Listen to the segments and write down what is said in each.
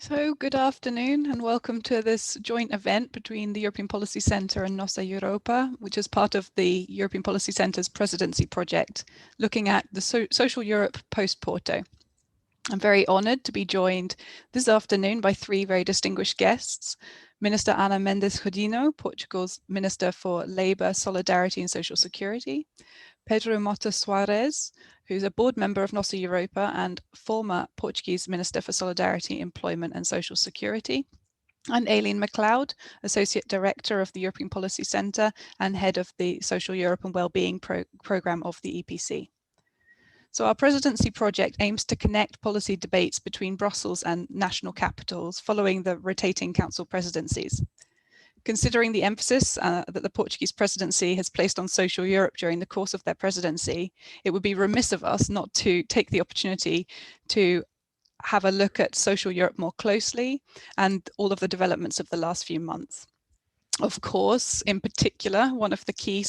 So good afternoon and welcome to this joint event between the European Policy Centre and Nossa Europa, which is part of the European Policy Centre's Presidency project, looking at the social Europe post-Porto. I'm very honoured to be joined this afternoon by three very distinguished guests. Minister Ana Mendes Godinho, Portugal's Minister for Labour, Solidarity and Social Security. Pedro Mota Soares, who's a board member of Nossa Europa and former Portuguese Minister for Solidarity, Employment and Social Security. And Aileen McLeod, Associate Director of the European Policy Centre and Head of the Social Europe and Wellbeing Programme of the EPC. So our presidency project aims to connect policy debates between Brussels and national capitals following the rotating council presidencies. Considering the emphasis that the Portuguese presidency has placed on social Europe during the course of their presidency, it would be remiss of us not to take the opportunity to have a look at social Europe more closely and all of the developments of the last few months. Of course, in particular, one of the key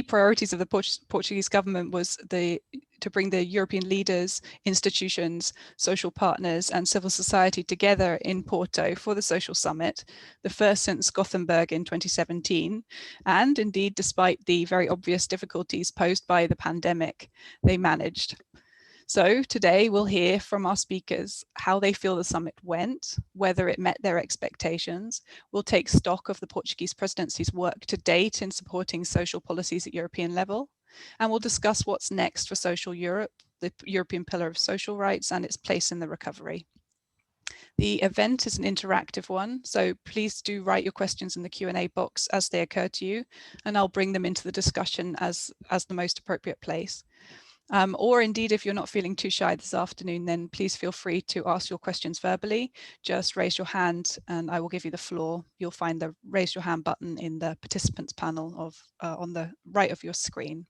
priorities of the Portuguese government was to bring the European leaders, institutions, social partners and civil society together in Porto for the Social Summit, the first since Gothenburg in 2017. And indeed, despite the very obvious difficulties posed by the pandemic, they managed. So today we'll hear from our speakers how they feel the summit went, whether it met their expectations. We'll take stock of the Portuguese presidency's work to date in supporting social policies at European level, and we'll discuss what's next for social Europe, the European Pillar of Social Rights and its place in the recovery. The event is an interactive one, so please do write your questions in the Q&A box as they occur to you, and I'll bring them into the discussion as the most appropriate place. Or indeed, if you're not feeling too shy this afternoon, then please feel free to ask your questions verbally. Just raise your hand and I will give you the floor. You'll find the raise your hand button in the participants panel on the right of your screen.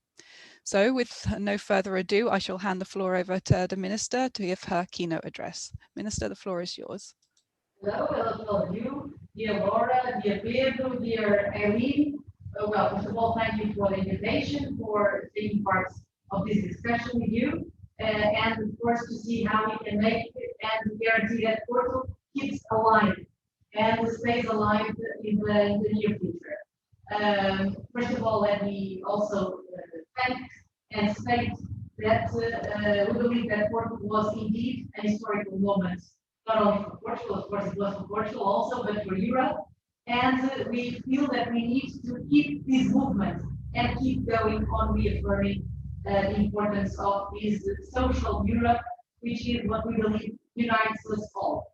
So with no further ado, I shall hand the floor over to the Minister to give her keynote address. Minister, the floor is yours. Hello to all of you, dear Laura, dear Pedro, dear Aileen. Well, first of all, thank you for the invitation, for taking part of this discussion with you, and of course to see how we can make it and guarantee that Porto keeps alive and stays alive in the near future. First of all, let me also thank and state that we believe that Porto was indeed an historical moment, not only for Portugal, of course it was for Portugal also, but for Europe. And we feel that we need to keep this movement and keep going on reaffirming the importance of this social Europe, which is what we believe unites us all.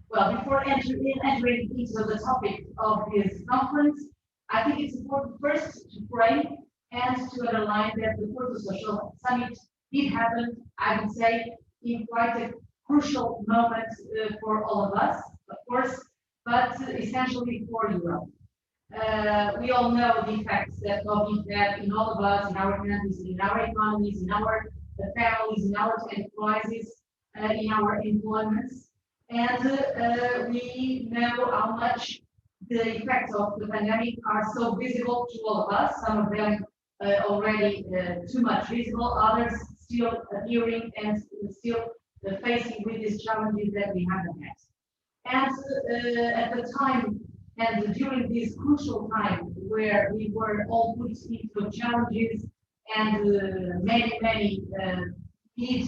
Well, before entering into the topic of this conference, I think it's important first to frame and to underline that the Porto Social Summit did happen, I would say, in quite a crucial moment for all of us, of course, but essentially for Europe. We all know the effects that COVID had in all of us, in our countries, in our economies, in our families, in our enterprises, in our employments. And we know how much the effects of the pandemic are so visible to all of us, some of them already too much visible, others still appearing and still facing with these challenges that we haven't had. And at the time, and during this crucial time where we were all put into challenges and many need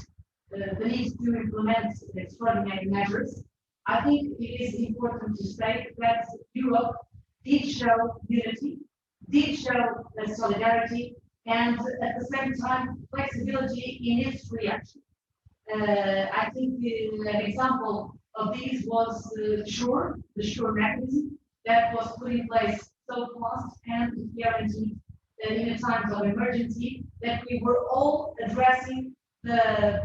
the need to implement extraordinary measures, I think it is important to state that Europe did show unity, did show solidarity, and at the same time flexibility in its reaction. I think an example of this was the SURE mechanism that was put in place so fast and guaranteed in times of emergency that we were all addressing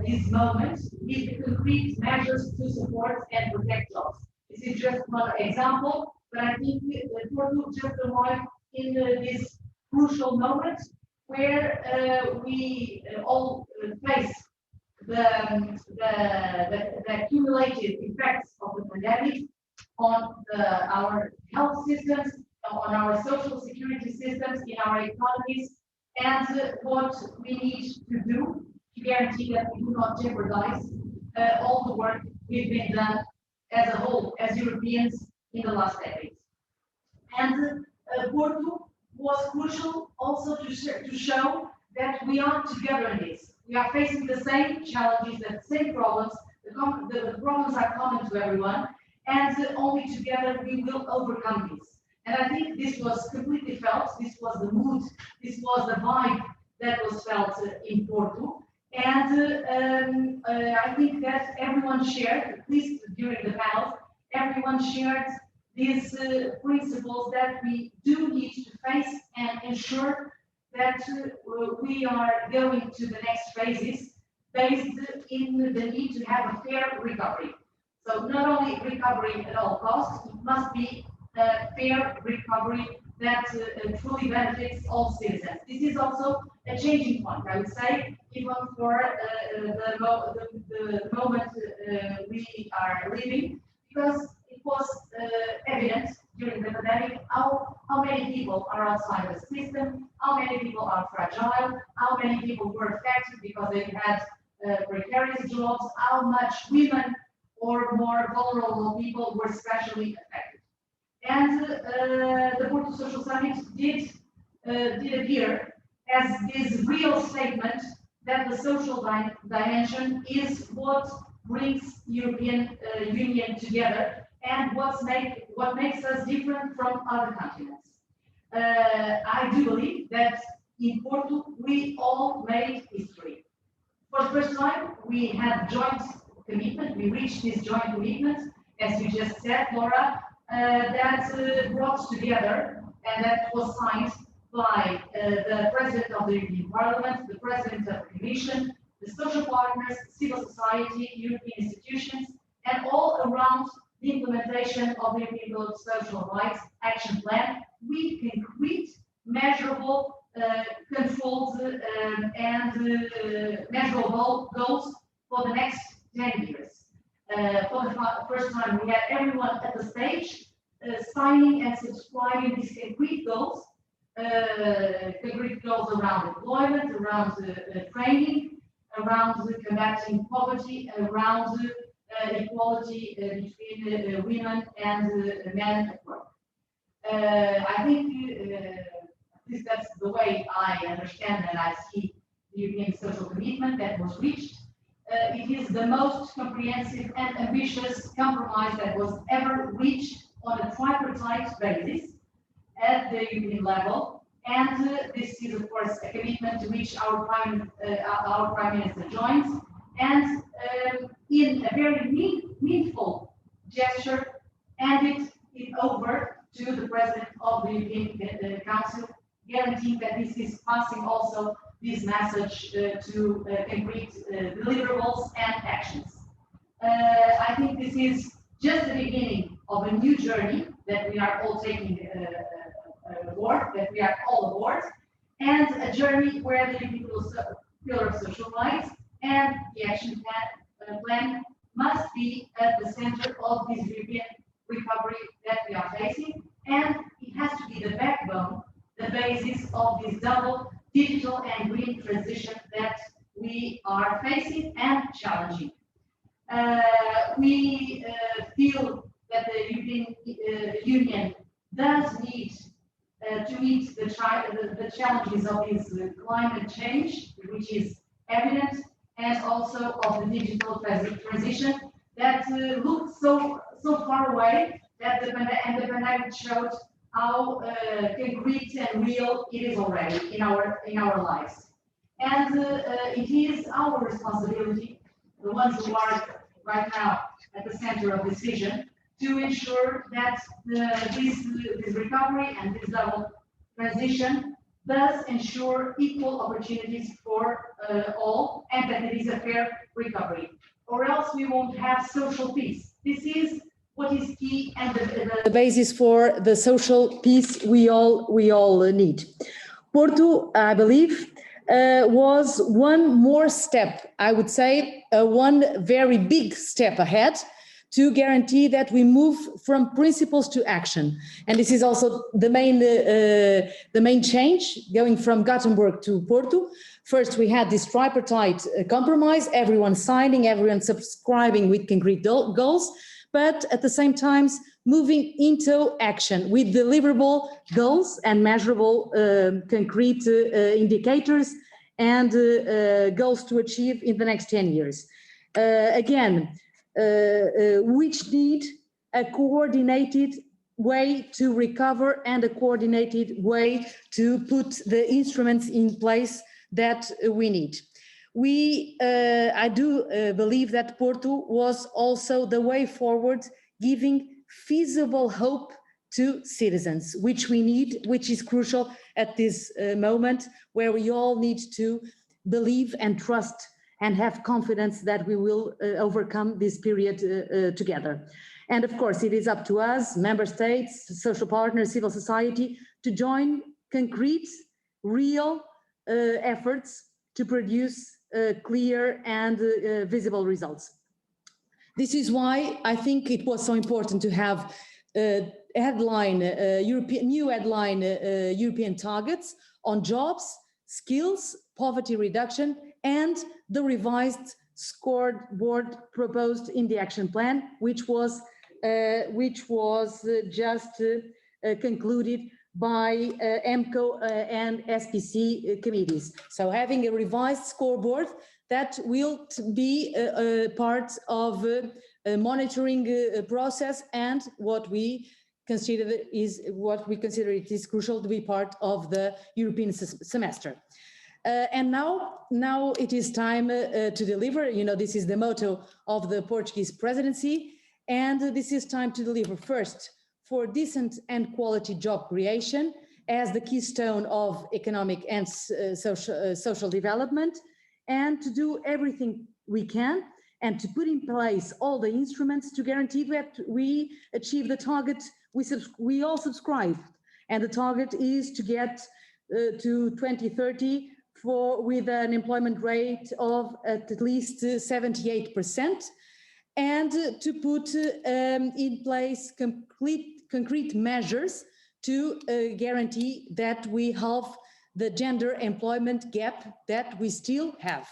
these moments with the concrete measures to support and protect jobs. This is just one example, but I think Porto just arrived in this crucial moment where we all face the accumulated effects of the pandemic on our health systems, on our social security systems, in our economies, and what we need to do to guarantee that we do not jeopardize all the work we've been done as a whole, as Europeans in the last decades. And Porto was crucial also to show that we are together in this. We are facing the same challenges, the same problems. The problems are common to everyone, and only together we will overcome this. And I think this was completely felt. This was the mood, this was the vibe that was felt in Porto. And I think that everyone shared, at least during the panel, everyone shared these principles that we do need to face and ensure that we are going to the next phases based in the need to have a fair recovery. So not only recovery at all costs, it must be a fair recovery that truly benefits all citizens. This is also a changing point, I would say, even for the moment we are living, because it was evident during the pandemic how many people are outside the system, how many people are fragile, how many people were affected because they had precarious jobs, how much women or more vulnerable people were especially affected. And the Porto Social Summit did appear as this real statement that the social dimension is what brings European Union together and what makes us different from other continents. I do believe that in Porto we all made history. For the first time, we had joint commitment. We reached this joint commitment, as you just said, Laura, that brought together and that was signed by the President of the European Parliament, the President of the Commission, the social partners, civil society, European institutions, and all around the implementation of the European Social Rights Action Plan with concrete, measurable, controlled, and measurable goals for the next 10 years. For the first time, we had everyone at the stage signing and subscribing these concrete goals around employment, around training, around combating poverty, around equality between women and men at work. I think at least that's the way I understand and I see the European social commitment that was reached. It is the most comprehensive and ambitious compromise that was ever reached on a tripartite basis at the European level, and this is of course a commitment to which our Prime Minister joins, and in a very meaningful gesture, handed it over to the President of the European Council, guaranteeing that this is passing also this message to concrete deliverables and actions. I think this is just the beginning of a new journey that we are all taking aboard, that we are all aboard, and a journey where the European Pillar of Social Rights and the action plan must be at the center of this European recovery that we are facing, and it has to be the backbone, the basis of this double digital and green transition that we are facing and challenging. We feel that the European Union does need to meet the challenges of this climate change, which is evident, and also of the digital transition that looked so far away that the pandemic showed how concrete and real it is already in our lives. And it is our responsibility, the ones who are right now at the center of this vision, to ensure that this recovery and this double transition does ensure equal opportunities for all, and that it is a fair recovery, or else we won't have social peace. This is what is key and the basis for the social peace we all need. Porto, I believe, was one more step, I would say, one very big step ahead to guarantee that we move from principles to action. And this is also the main change going from Gothenburg to Porto. First, we had this tripartite compromise, everyone signing, everyone subscribing with concrete goals. but at the same time moving into action with deliverable goals and measurable concrete indicators and goals to achieve in the next 10 years. Which need a coordinated way to recover and a coordinated way to put the instruments in place that we need. I do believe that Porto was also the way forward, giving feasible hope to citizens, which we need, which is crucial at this moment where we all need to believe and trust and have confidence that we will overcome this period together. And of course, it is up to us, member states, social partners, civil society, to join concrete, real efforts to produce clear and visible results. This is why I think it was so important to have new headline European targets on jobs, skills, poverty reduction, and the revised scoreboard proposed in the action plan, which was just concluded by EMCO and SPC committees. So having a revised scoreboard that will be part of a monitoring process, and what we consider it is crucial to be part of the European semester. And now it is time to deliver. You know, this is the motto of the Portuguese presidency, and this is time to deliver first for decent and quality job creation as the keystone of economic and social development, and to do everything we can and to put in place all the instruments to guarantee that we achieve the target we all subscribe. And the target is to get to 2030 with an employment rate of at least 78%, and to put in place concrete measures to guarantee that we halve the gender employment gap that we still have.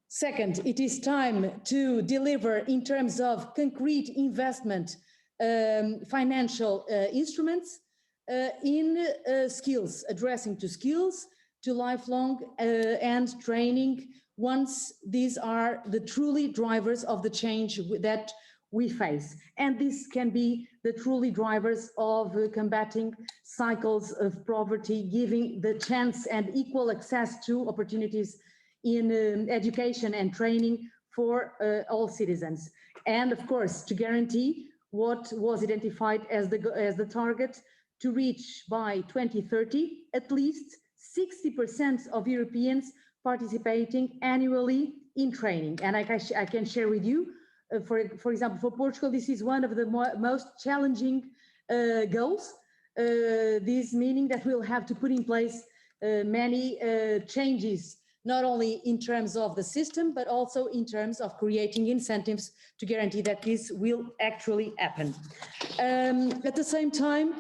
Second, it is time to deliver in terms of concrete investment, financial instruments in skills, addressing to skills, to lifelong and training, once these are the truly drivers of the change that we face. And this can be the truly drivers of combating cycles of poverty, giving the chance and equal access to opportunities in education and training for all citizens. And of course, to guarantee what was identified as the target, to reach by 2030 at least 60% of Europeans participating annually in training. And I can share with you, for example, for Portugal, this is one of the most challenging goals. This meaning that we'll have to put in place many changes, not only in terms of the system, but also in terms of creating incentives to guarantee that this will actually happen. At the same time,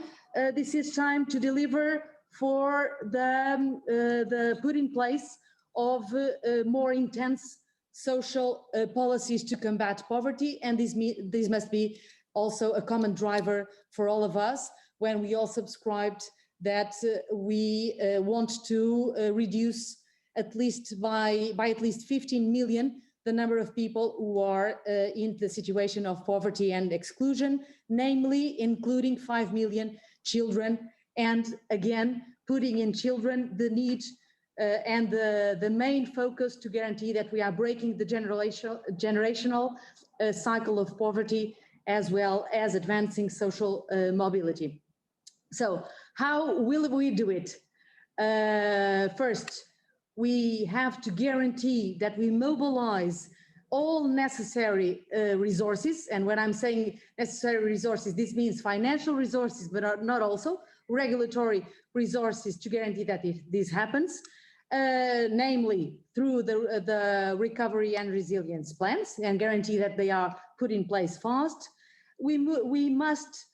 this is time to deliver for the put in place of more intense social policies to combat poverty, and this must be also a common driver for all of us when we all subscribed that we want to reduce at least by at least 15 million the number of people who are in the situation of poverty and exclusion, namely including 5 million children, and again putting in children the need and the main focus to guarantee that we are breaking the generational cycle of poverty, as well as advancing social mobility. So how will we do it? First, we have to guarantee that we mobilize all necessary resources. And when I'm saying necessary resources, this means financial resources, but not also regulatory resources to guarantee that this happens. Namely through the recovery and resilience plans, and guarantee that they are put in place fast. We must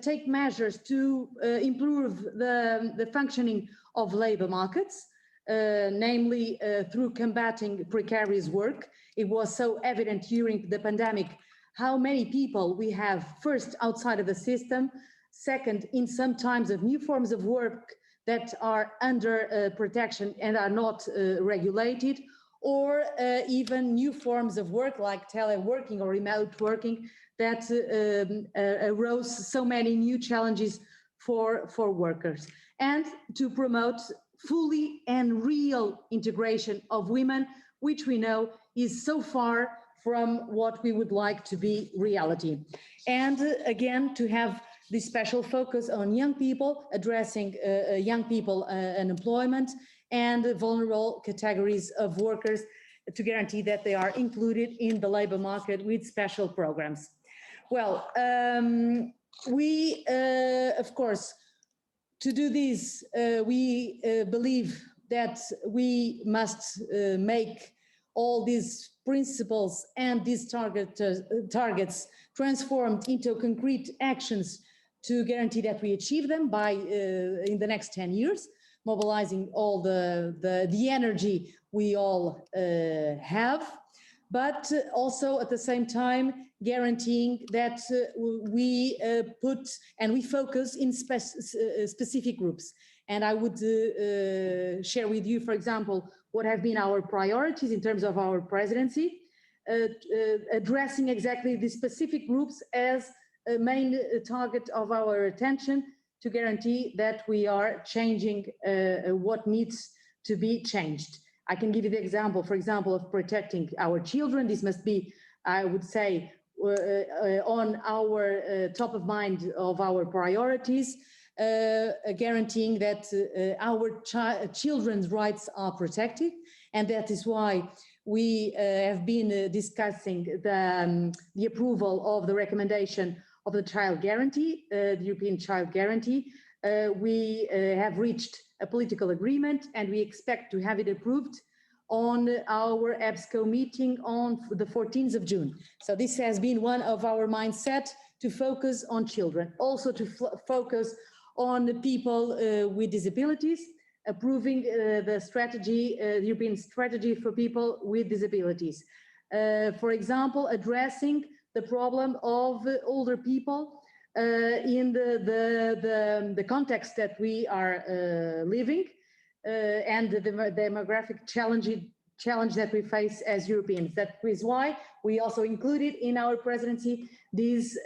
take measures to improve the functioning of labor markets, namely through combating precarious work. It was so evident during the pandemic how many people we have, first, outside of the system, second, in some times of new forms of work that are under protection and are not regulated, or even new forms of work like teleworking or remote working that arose so many new challenges for workers, and to promote fully and real integration of women, which we know is so far from what we would like to be reality. And again, to have this special focus on young people, addressing young people unemployment and vulnerable categories of workers to guarantee that they are included in the labor market with special programs. Well, we, of course, to do this, we believe that we must make all these principles and these targets transformed into concrete actions to guarantee that we achieve them by in the next 10 years, mobilizing all the energy we all have, but also at the same time guaranteeing that we put and we focus in specific groups. And I would share with you, for example, what have been our priorities in terms of our presidency, addressing exactly the specific groups as a main target of our attention to guarantee that we are changing what needs to be changed. I can give you the example, for example, of protecting our children. This must be, I would say, on our top of mind of our priorities, guaranteeing that our children's rights are protected. And that is why we have been discussing the approval of the recommendation of the child guarantee, the European Child Guarantee. We have reached a political agreement and we expect to have it approved on our EBSCO meeting on the 14th of June. So this has been one of our mindset, to focus on children, also to focus on people with disabilities, approving the strategy, the European strategy for people with disabilities. For example, addressing the problem of older people in the context that we are living and the demographic challenge that we face as Europeans. That is why we also included in our presidency this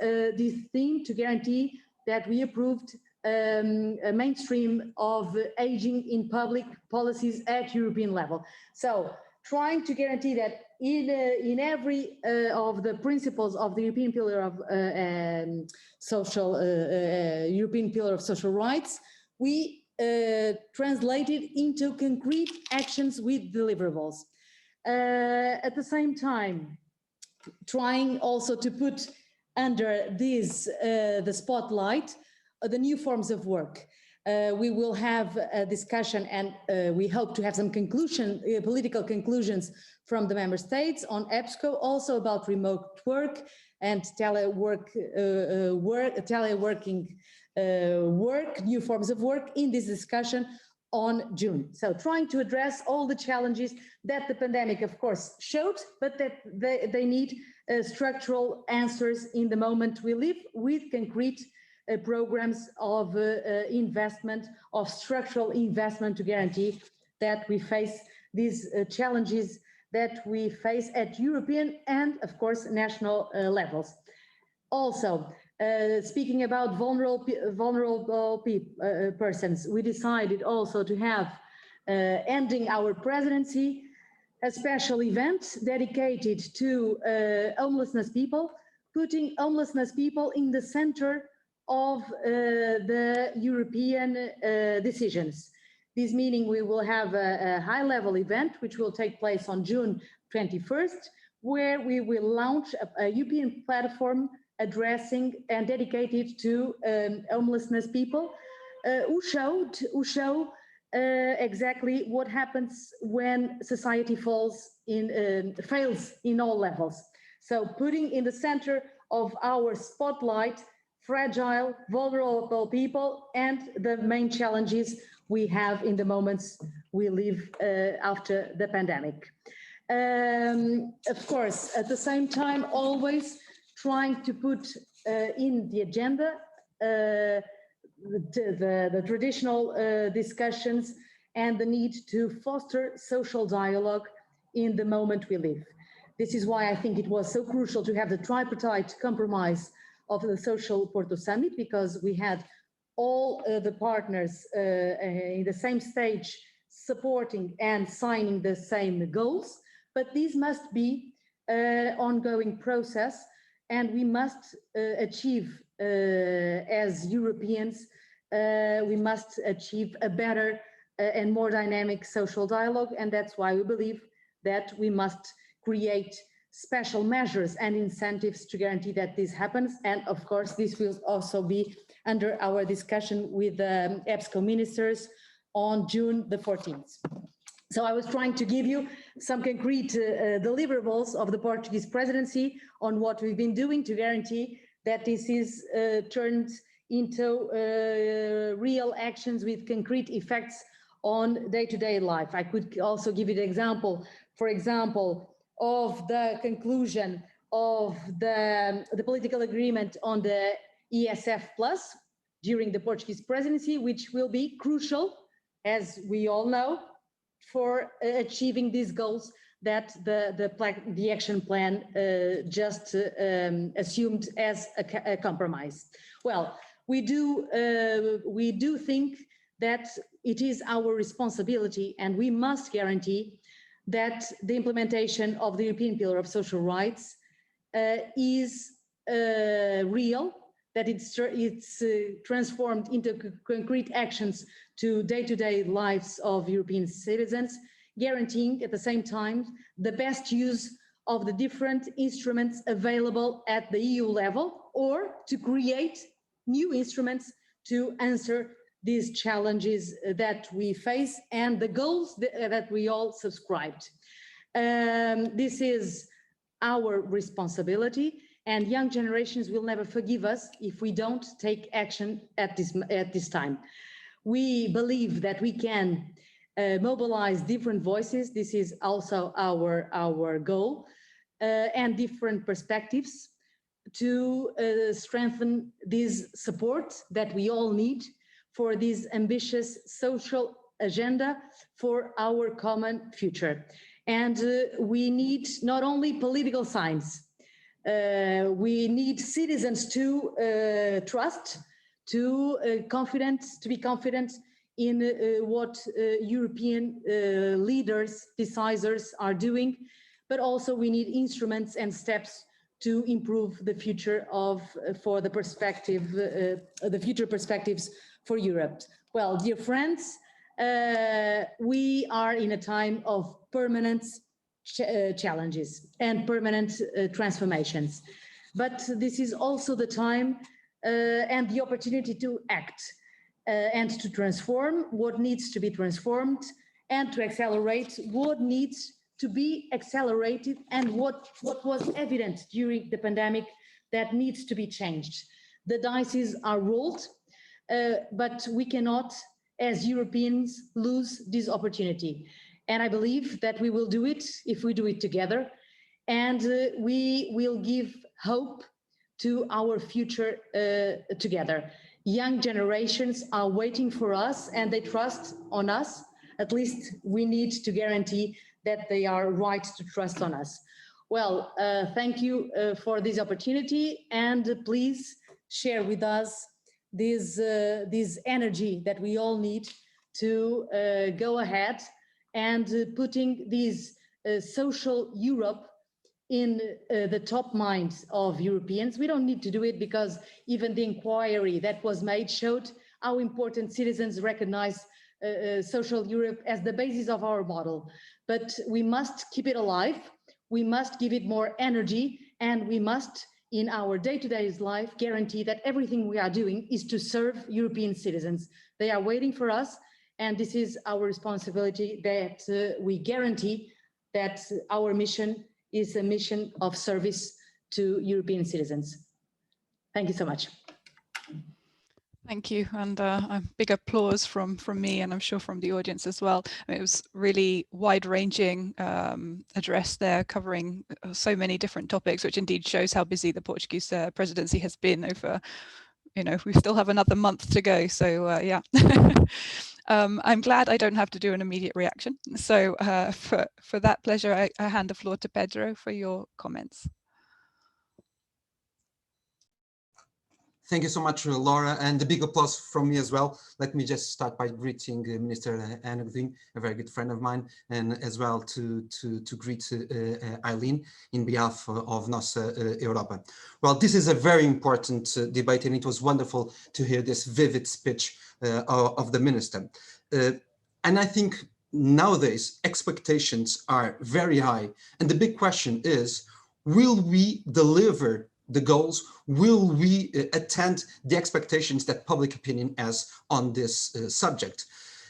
theme to guarantee that we approved a mainstream of aging in public policies at European level. So trying to guarantee that in every of the principles of the European Pillar of European Pillar of Social Rights, we translated into concrete actions with deliverables. At the same time, trying also to put under this the spotlight the new forms of work. We will have a discussion and we hope to have some political conclusions from the member states on EBSCO, also about remote work and teleworking work, new forms of work in this discussion on June. So trying to address all the challenges that the pandemic, of course, showed, but that they need structural answers in the moment we live, with concrete programs of investment, of structural investment, to guarantee that we face these challenges that we face at European and, of course, national levels. Also, speaking about vulnerable persons, we decided also to have, ending our presidency, a special event dedicated to homelessness people, putting homelessness people in the center of the European decisions. This meaning we will have a high-level event which will take place on June 21st, where we will launch a European platform addressing and dedicated to homelessness people, who show exactly what happens when society fails in all levels. So putting in the center of our spotlight fragile, vulnerable people and the main challenges we have in the moments we live after the pandemic. Of course, at the same time, always trying to put in the agenda the traditional discussions and the need to foster social dialogue in the moment we live. This is why I think it was so crucial to have the tripartite compromise of the Social Porto Summit, because we had all the partners in the same stage supporting and signing the same goals, but this must be an ongoing process, and we must achieve as Europeans, we must achieve a better and more dynamic social dialogue, and that's why we believe that we must create special measures and incentives to guarantee that this happens. And of course, this will also be under our discussion with the EBSCO ministers on June the 14th. So I was trying to give you some concrete deliverables of the Portuguese presidency on what we've been doing to guarantee that this is turned into real actions with concrete effects on day-to-day life. I could also give you the example, for example, of the conclusion of the political agreement on the ESF Plus during the Portuguese presidency, which will be crucial, as we all know, for achieving these goals that the action plan just assumed as a compromise. Well, we do think that it is our responsibility, and we must guarantee that the implementation of the European Pillar of Social Rights is real, that it's transformed into concrete actions to day-to-day lives of European citizens, guaranteeing at the same time the best use of the different instruments available at the EU level, or to create new instruments to answer these challenges that we face and the goals that we all subscribed. This is our responsibility, and young generations will never forgive us if we don't take action at this time. We believe that we can mobilize different voices. This is also our goal, and different perspectives to strengthen this support that we all need for this ambitious social agenda for our common future. And we need not only political signs, we need citizens to trust, to be confident in what European leaders, decisors are doing, but also we need instruments and steps to improve the future for the perspective, the future perspectives for Europe. Well, dear friends, we are in a time of permanent challenges and permanent transformations. But this is also the time and the opportunity to act and to transform what needs to be transformed, and to accelerate what needs to be accelerated, and what was evident during the pandemic that needs to be changed. The dice are rolled, but we cannot, as Europeans, lose this opportunity. And I believe that we will do it if we do it together, and we will give hope to our future together. Young generations are waiting for us, and they trust on us. At least we need to guarantee that they are right to trust on us. Well, thank you for this opportunity, and please share with us this energy that we all need to go ahead and putting this social Europe in the top minds of Europeans. We don't need to do it because even the inquiry that was made showed how important citizens recognize social Europe as the basis of our model. But we must keep it alive, we must give it more energy, and we must, in our day-to-day life, guarantee that everything we are doing is to serve European citizens. They are waiting for us, and this is our responsibility, that we guarantee that our mission is a mission of service to European citizens. Thank you so much. Thank you, and a big applause from me, and I'm sure from the audience as well. I mean, it was really wide-ranging address there, covering so many different topics, which indeed shows how busy the Portuguese presidency has been over. You know, we still have another month to go, so yeah. I'm glad I don't have to do an immediate reaction. So for that pleasure, I hand the floor to Pedro for your comments. Thank you so much, Laura, and a big applause from me as well. Let me just start by greeting Minister Godinho, a very good friend of mine, and as well to greet Aileen in behalf of Nossa Europa. Well, this is a very important debate, and it was wonderful to hear this vivid speech of the Minister. And I think nowadays expectations are very high, and the big question is, will we deliver the goals? Will we attend the expectations that public opinion has on this subject?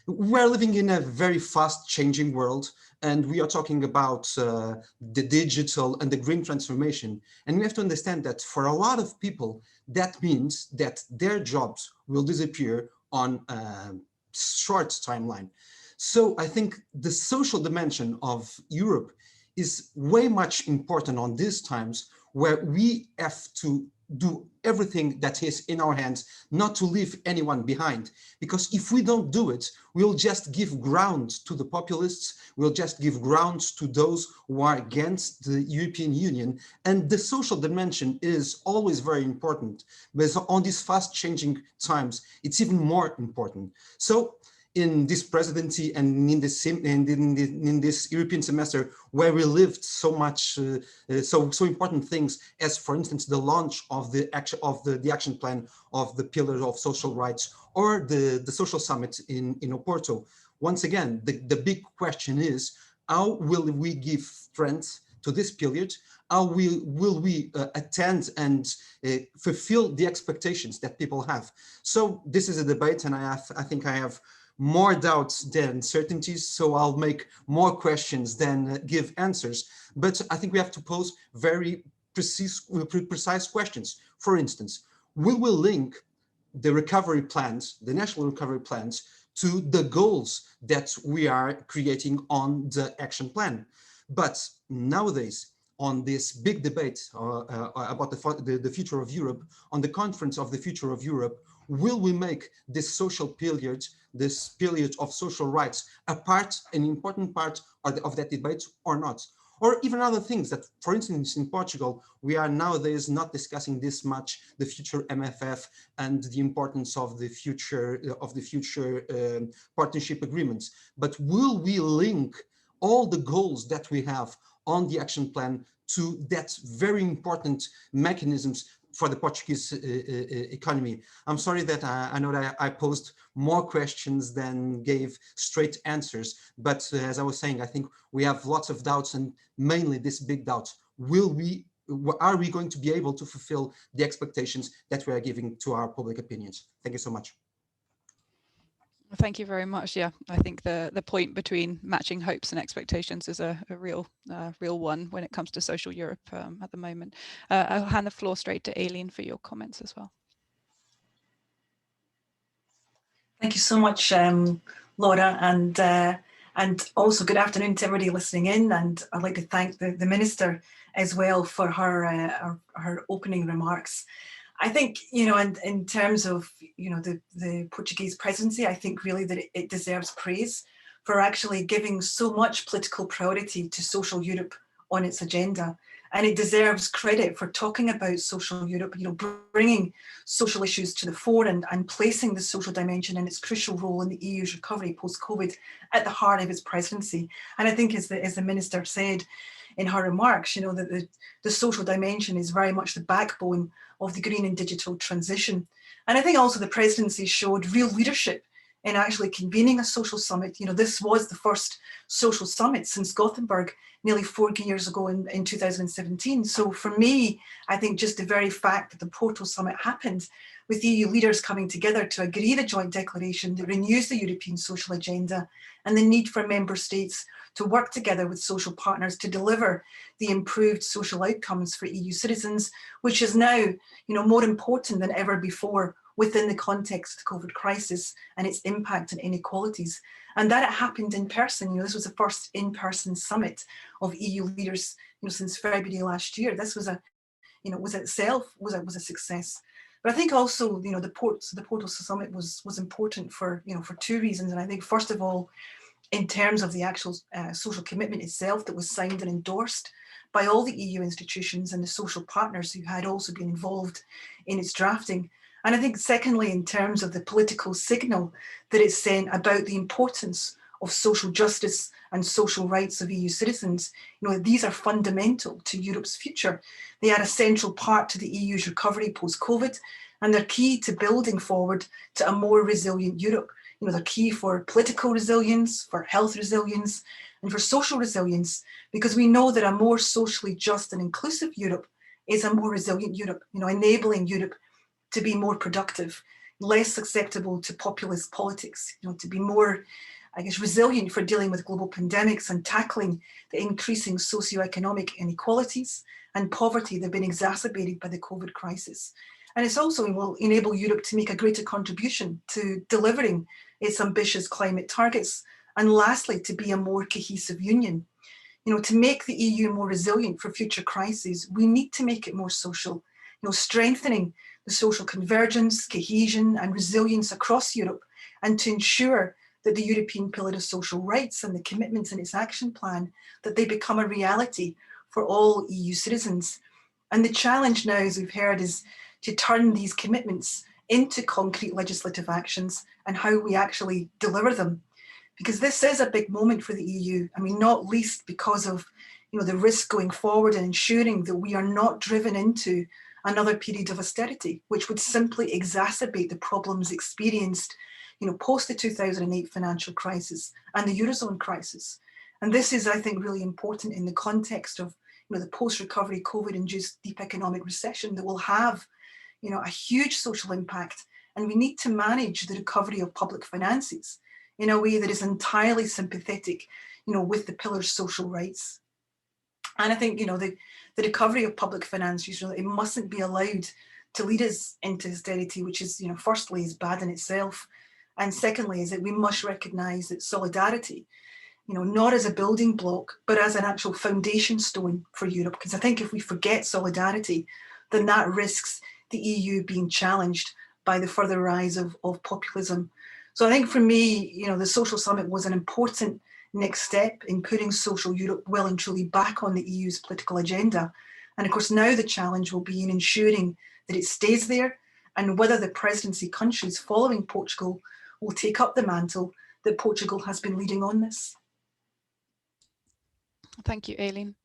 We're living in a very fast changing world, and we are talking about the digital and the green transformation. And we have to understand that for a lot of people, that means that their jobs will disappear on a short timeline. So I think the social dimension of Europe is way much important on these times, where we have to do everything that is in our hands not to leave anyone behind. Because if we don't do it, we'll just give ground to the populists, we'll just give ground to those who are against the European Union. And the social dimension is always very important, but on these fast changing times, it's even more important. So in this presidency and in this European semester, where we lived so much, so important things as, for instance, the launch of the action plan of the pillars of social rights, or the social summit in Porto. Once again, the big question is, how will we give strength to this period? How will we attend and fulfill the expectations that people have? So this is a debate, and I think I have more doubts than certainties, so I'll make more questions than give answers. But I think we have to pose very precise questions. For instance, will we link the recovery plans, the national recovery plans, to the goals that we are creating on the action plan? But nowadays, on this big debate about the future of Europe, on the conference of the future of Europe, will we make this social period, this period of social rights, an important part of that debate or not? Or even other things that, for instance, in Portugal, we are nowadays not discussing this much the future MFF and the importance of the future partnership agreements. But will we link all the goals that we have on the action plan to that very important mechanisms for the Portuguese economy? I'm sorry that I know that I posed more questions than gave straight answers, but as I was saying, I think we have lots of doubts, and mainly this big doubt: are we going to be able to fulfill the expectations that we are giving to our public opinions? Thank you so much. Thank you very much. Yeah, I think the point between matching hopes and expectations is a real one when it comes to social Europe at the moment. I'll hand the floor straight to Aileen for your comments as well. Thank you so much, Laura, and also good afternoon to everybody listening in. And I'd like to thank the Minister as well for her opening remarks. I think, and in terms of, the Portuguese presidency, I think really that it deserves praise for actually giving so much political priority to social Europe on its agenda. And it deserves credit for talking about social Europe, bringing social issues to the fore and placing the social dimension and its crucial role in the EU's recovery post-COVID at the heart of its presidency. And I think, as the Minister said in her remarks, that the social dimension is very much the backbone of the green and digital transition. And I think also the presidency showed real leadership in actually convening a social summit. This was the first social summit since Gothenburg nearly 4 years ago in 2017. So for me, I think just the very fact that the Porto Summit happened with EU leaders coming together to agree the joint declaration that renews the European social agenda and the need for member states to work together with social partners to deliver the improved social outcomes for EU citizens, which is now, more important than ever before within the context of the COVID crisis and its impact on inequalities. And that it happened in person. You know, this was the first in-person summit of EU leaders, you know, since February last year. This was a, you know, was itself was a success. But I think also, you know, the Porto Social Summit was important for, you know, for two reasons. And I think first of all, in terms of the actual social commitment itself that was signed and endorsed by all the EU institutions and the social partners who had also been involved in its drafting. And I think secondly, in terms of the political signal that it sent about the importance of social justice and social rights of EU citizens, you know, these are fundamental to Europe's future. They are a central part to the EU's recovery post-COVID, and they're key to building forward to a more resilient Europe. You know, they're key for political resilience, for health resilience, and for social resilience, because we know that a more socially just and inclusive Europe is a more resilient Europe, you know, enabling Europe to be more productive, less susceptible to populist politics, you know, to be more, I guess, resilient for dealing with global pandemics and tackling the increasing socioeconomic inequalities and poverty that have been exacerbated by the COVID crisis. And it's also will enable Europe to make a greater contribution to delivering its ambitious climate targets. And lastly, to be a more cohesive union. You know, to make the EU more resilient for future crises, we need to make it more social, you know, strengthening the social convergence, cohesion and resilience across Europe, and to ensure that the European Pillar of Social Rights and the commitments in its action plan, that they become a reality for all EU citizens. And the challenge now, as we've heard, is to turn these commitments into concrete legislative actions and how we actually deliver them. Because this is a big moment for the EU. I mean, not least because of, you know, the risk going forward and ensuring that we are not driven into another period of austerity, which would simply exacerbate the problems experienced, you know, post the 2008 financial crisis and the Eurozone crisis. And this is, I think, really important in the context of, you know, the post-recovery COVID-induced deep economic recession that will have, you know, a huge social impact. And we need to manage the recovery of public finances in a way that is entirely sympathetic, you know, with the pillar's social rights. And I think, you know, the recovery of public finances, you know, it mustn't be allowed to lead us into austerity, which is, you know, firstly is bad in itself. And secondly is that we must recognise that solidarity, you know, not as a building block, but as an actual foundation stone for Europe. Because I think if we forget solidarity, then that risks the EU being challenged by the further rise of populism. So I think for me, you know, the Social Summit was an important next step in putting social Europe well and truly back on the EU's political agenda. And of course, now the challenge will be in ensuring that it stays there and whether the presidency countries following Portugal will take up the mantle that Portugal has been leading on this. Thank you, Aileen.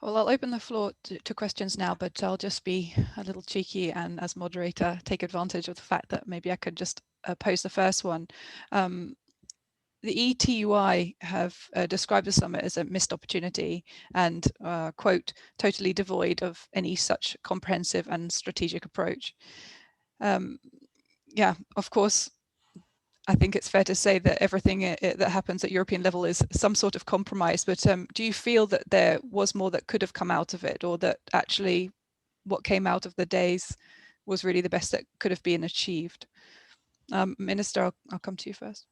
Well, I'll open the floor to questions now, but I'll just be a little cheeky and as moderator take advantage of the fact that maybe I could just pose the first one. The ETUI have described the summit as a missed opportunity and, quote, totally devoid of any such comprehensive and strategic approach. Yeah, of course, I think it's fair to say that everything that happens at European level is some sort of compromise, but do you feel that there was more that could have come out of it, or that actually what came out of the days was really the best that could have been achieved? Minister, I'll come to you first.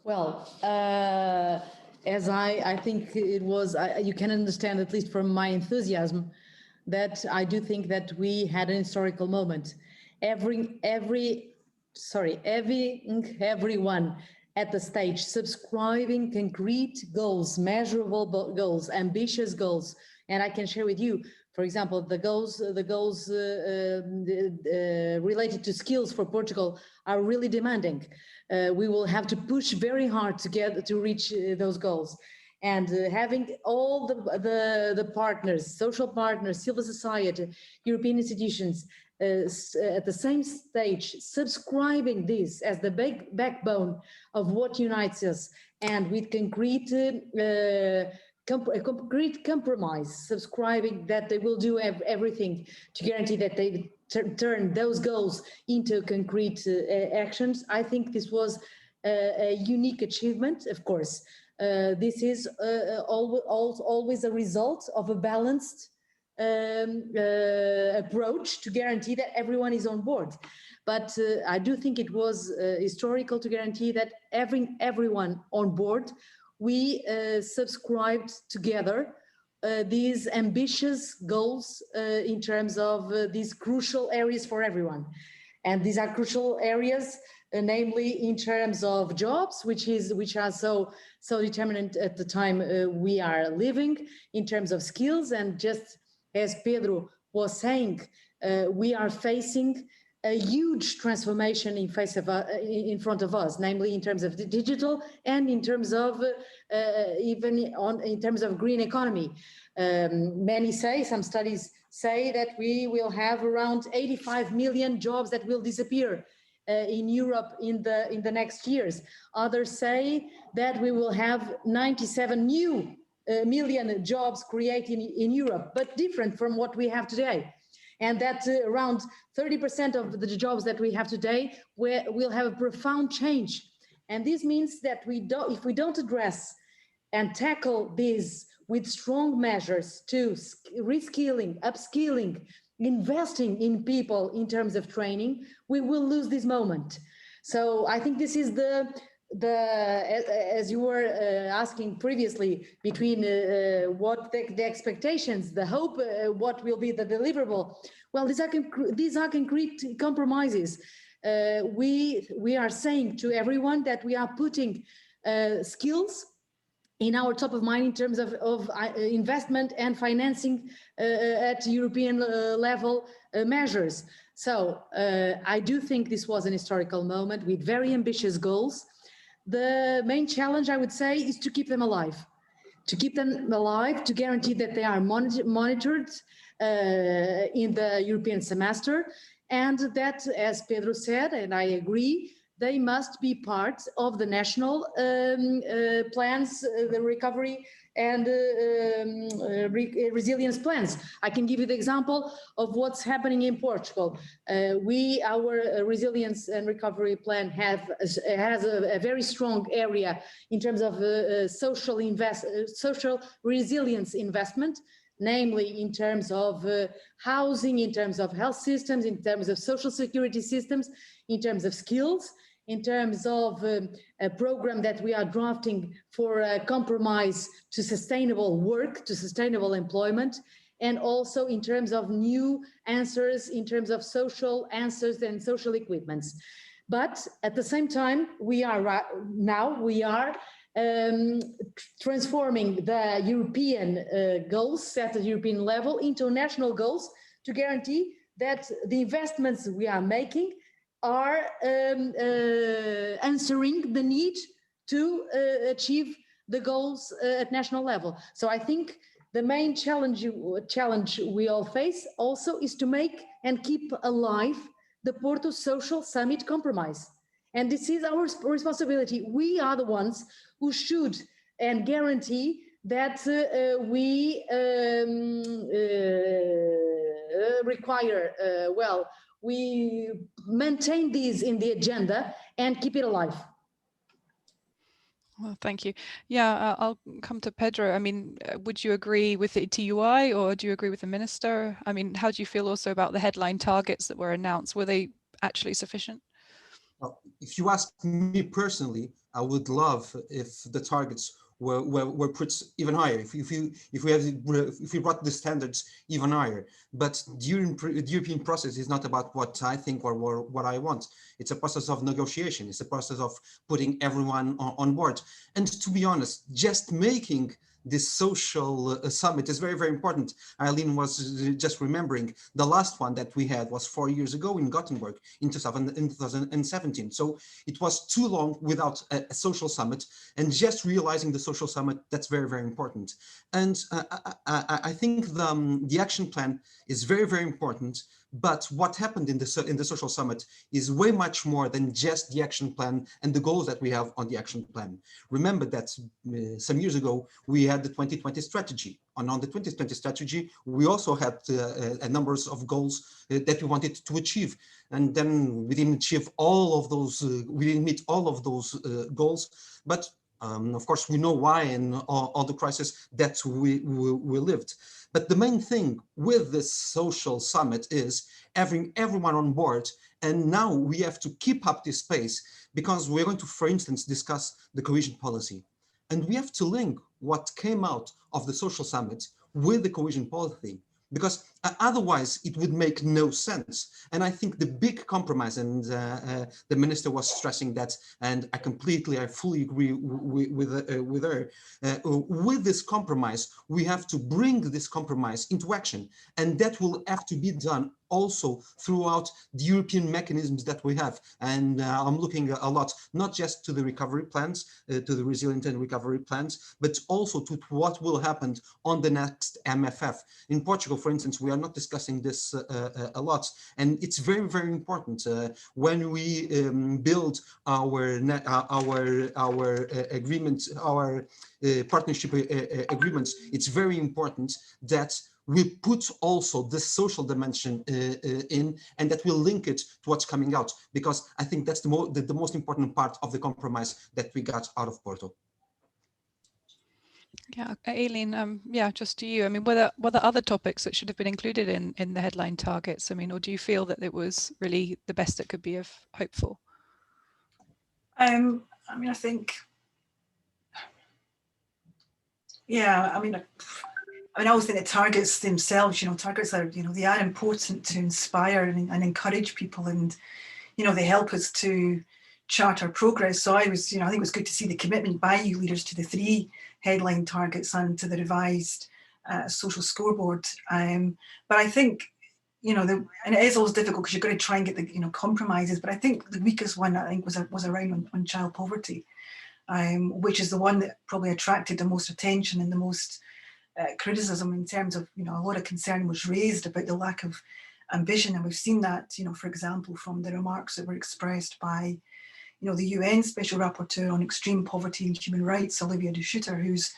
Well, as I think it was, you can understand, at least from my enthusiasm, that I do think that we had an historical moment. Everyone at the stage subscribing concrete goals, measurable goals, ambitious goals. And I can share with you, for example, the goals related to skills for Portugal are really demanding. We will have to push very hard to reach those goals. And having all the partners, social partners, civil society, European institutions at the same stage, subscribing this as the backbone of what unites us, and with concrete compromise, subscribing that they will do everything to guarantee that they turn those goals into concrete actions. I think this was a unique achievement. Of course, this is always a result of a balanced approach to guarantee that everyone is on board. But I do think it was historical to guarantee that everyone on board, we subscribed together these ambitious goals in terms of these crucial areas for everyone. And these are crucial areas, namely in terms of jobs, which are so determinant at the time we are living, in terms of skills. And just as Pedro was saying, we are facing a huge transformation in front of us, namely in terms of the digital and in terms of in terms of green economy. Some studies say that we will have around 85 million jobs that will disappear in Europe in the next years. Others say that we will have 97 million jobs created in Europe, but different from what we have today. And that around 30% of the jobs that we have today will have a profound change. And this means that if we don't address and tackle this with strong measures to reskilling, upskilling, investing in people in terms of training, we will lose this moment. So I think this is as you were asking previously, between what the expectations, the hope, what will be the deliverable. Well, these are concrete compromises. We are saying to everyone that we are putting skills in our top of mind in terms of investment and financing at European level measures. So I do think this was an historical moment with very ambitious goals. The main challenge, I would say, is to keep them alive. To keep them alive, to guarantee that they are monitored in the European semester, and that, as Pedro said, and I agree, they must be part of the national plans, the recovery and resilience plans. I can give you the example of what's happening in Portugal. Our resilience and recovery plan has a very strong area in terms of social resilience investment, namely in terms of housing, in terms of health systems, in terms of social security systems, in terms of skills, in terms of a program that we are drafting for a compromise to sustainable work, to sustainable employment, and also in terms of new answers, in terms of social answers and social equipments. But at the same time, we are transforming the European goals set at European level into national goals to guarantee that the investments we are making are answering the need to achieve the goals at national level. So I think the main challenge we all face also is to make and keep alive the Porto Social Summit compromise. And this is our responsibility. We are the ones who should and guarantee that we we maintain these in the agenda and keep it alive. Well, thank you. Yeah, I'll come to Pedro. I mean, would you agree with the TUI or do you agree with the minister? I mean, how do you feel also about the headline targets that were announced? Were they actually sufficient? Well, if you ask me personally, I would love if the targets were put even higher. If we brought the standards even higher. But the European process is not about what I think or what I want. It's a process of negotiation. It's a process of putting everyone on board. And to be honest, just making this social summit is very, very important. Aileen was just remembering the last one that we had was 4 years ago in Gothenburg in 2017. So it was too long without a social summit, and just realizing the social summit, that's very, very important. And I think the action plan is very, very important. But what happened in the social summit is way much more than just the action plan and the goals that we have on the action plan. Remember that some years ago, we had the 2020 strategy. And on the 2020 strategy, we also had a number of goals that we wanted to achieve. And then we didn't achieve all of those, we didn't meet all of those goals. But Of course, we know why and all the crisis that we lived. But the main thing with this social summit is having everyone on board. And now we have to keep up this pace because we're going to, for instance, discuss the cohesion policy. And we have to link what came out of the social summit with the cohesion policy, because otherwise it would make no sense. And I think the big compromise, and the minister was stressing that, and I fully agree with her, with this compromise, we have to bring this compromise into action. And that will have to be done also throughout the European mechanisms that we have. And I'm looking a lot, not just to the recovery plans, to the resilient and recovery plans, but also to what will happen on the next MFF. In Portugal, for instance, we are not discussing this a lot. And it's very, very important when we build our agreements, our partnership agreements. It's very important that we put also the social dimension in, and that will link it to what's coming out, because I think that's the most important part of the compromise that we got out of Porto. Yeah, Aileen, yeah, just to you. I mean, were there other topics that should have been included in the headline targets? I mean, or do you feel that it was really the best that could be of hope for? I mean, I think, yeah, I always think the targets themselves, targets are, they are important to inspire and encourage people, and, they help us to chart our progress. So I think it was good to see the commitment by you leaders to the 3 headline targets and to the revised social scoreboard. But I think, and it is always difficult because you've got to try and get the, compromises. But I think the weakest one, I think, was around on child poverty, which is the one that probably attracted the most attention and the most criticism, in terms of, a lot of concern was raised about the lack of ambition. And we've seen that, for example, from the remarks that were expressed by, the UN Special Rapporteur on Extreme Poverty and Human Rights, Olivia de Schutter, whose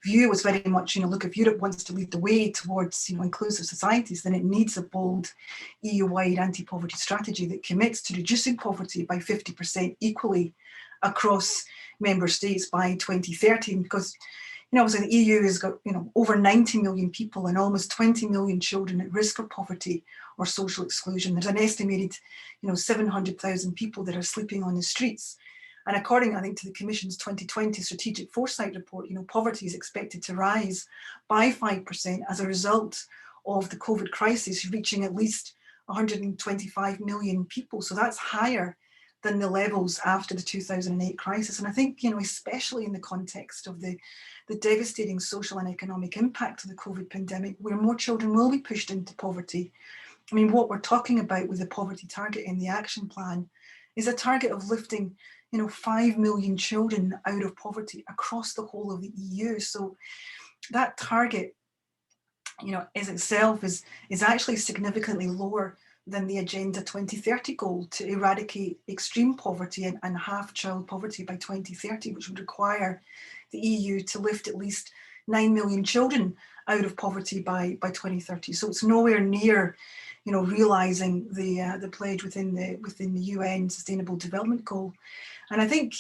view was very much, look, if Europe wants to lead the way towards, inclusive societies, then it needs a bold EU-wide anti-poverty strategy that commits to reducing poverty by 50% equally across member states by 2030. Because, obviously the EU has got, over 90 million people and almost 20 million children at risk of poverty or social exclusion. There's an estimated, 700,000 people that are sleeping on the streets. And according, I think, to the Commission's 2020 Strategic Foresight Report, poverty is expected to rise by 5% as a result of the COVID crisis, reaching at least 125 million people. So that's higher than the levels after the 2008 crisis. And I think, especially in the context of the devastating social and economic impact of the COVID pandemic, where more children will be pushed into poverty. I mean, what we're talking about with the poverty target in the action plan is a target of lifting, 5 million children out of poverty across the whole of the EU. So that target, as itself is actually significantly lower than the Agenda 2030 goal to eradicate extreme poverty and half child poverty by 2030, which would require the EU to lift at least 9 million children out of poverty by 2030. So it's nowhere near, realising the pledge within the UN Sustainable Development Goal. And I think,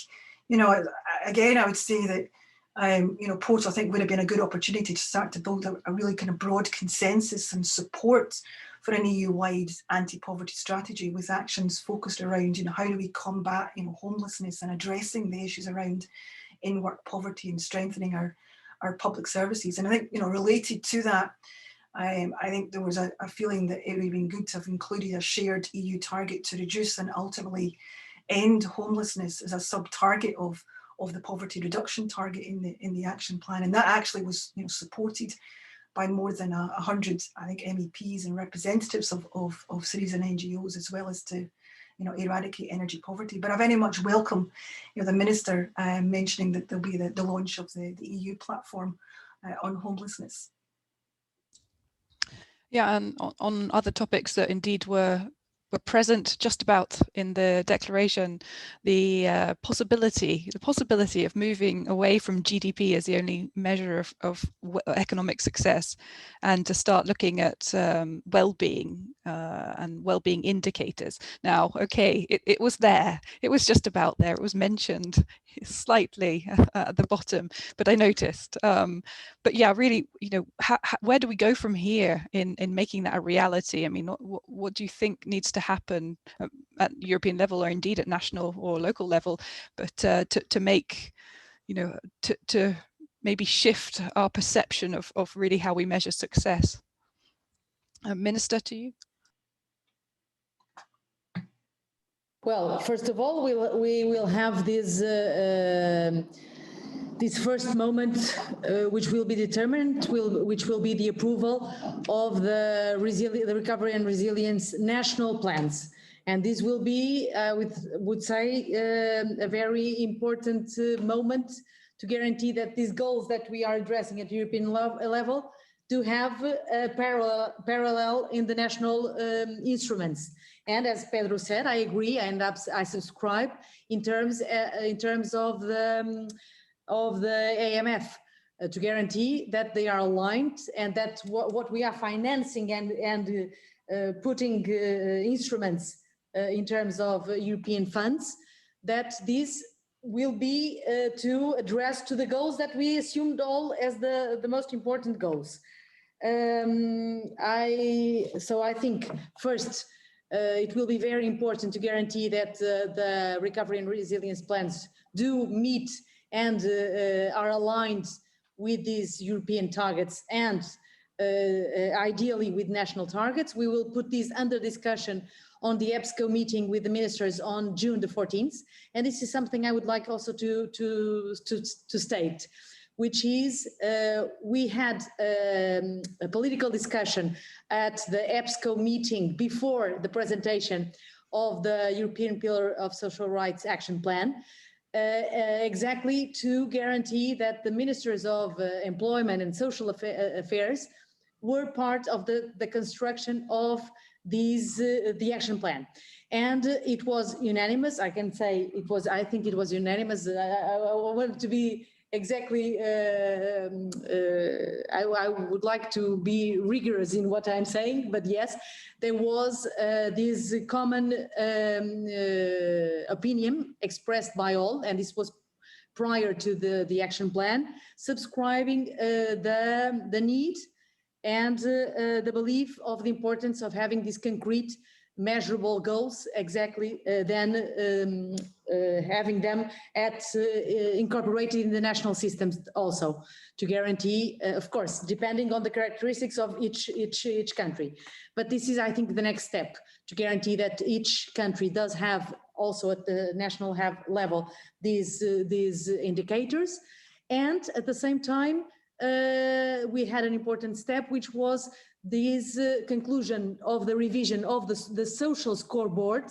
again, I would say that Porto, I think, would have been a good opportunity to start to build a really kind of broad consensus and support for an EU-wide anti-poverty strategy with actions focused around, how do we combat, homelessness and addressing the issues around in-work poverty and strengthening our public services. And I think, related to that, I think there was a feeling that it would have been good to have included a shared EU target to reduce and ultimately end homelessness as a sub-target of the poverty reduction target in the action plan. And that actually was, supported by more than 100, I think, MEPs and representatives of cities and NGOs, as well as to, eradicate energy poverty. But I very much welcome, the Minister mentioning that there'll be the launch of the EU platform on homelessness. Yeah, and on other topics that indeed were present just about in the declaration, the possibility of moving away from GDP as the only measure of economic success, and to start looking at well-being and well-being indicators. Now, okay, it was there. It was just about there. It was mentioned slightly at the bottom, but I noticed. But yeah, really, you know, where do we go from here in making that a reality? I mean, what do you think needs to happen at European level, or indeed at national or local level, but to make, you know, to maybe shift our perception of really how we measure success? Minister, to you. Well, first of all, we will have this this first moment, which will be determined, which will be the approval of the recovery and resilience national plans, and this will be, would say, a very important moment to guarantee that these goals that we are addressing at European level do have a parallel in the national instruments. And as Pedro said, I agree, and I subscribe in terms of the AMF, to guarantee that they are aligned, and that what we are financing and putting instruments in terms of European funds, that these will be to address to the goals that we assumed all as the most important goals. So I think first, it will be very important to guarantee that the recovery and resilience plans do meet and are aligned with these European targets, and ideally with national targets. We will put these under discussion on the EBSCO meeting with the ministers on June the 14th. And this is something I would like also to state, which is we had a political discussion at the EBSCO meeting before the presentation of the European Pillar of Social Rights Action Plan, exactly to guarantee that the ministers of employment and social affairs were part of the construction of these the action plan. And it was unanimous. I can say it was, I think it was unanimous. I want to be exactly, I would like to be rigorous in what I'm saying, but yes, there was this common opinion expressed by all, and this was prior to the action plan, subscribing the need and the belief of the importance of having these concrete measurable goals, exactly then having them incorporated in the national systems also, to guarantee, of course, depending on the characteristics of each country. But this is, I think, the next step, to guarantee that each country does have also at the national level these indicators. And at the same time, we had an important step, which was this conclusion of the revision of the social scoreboard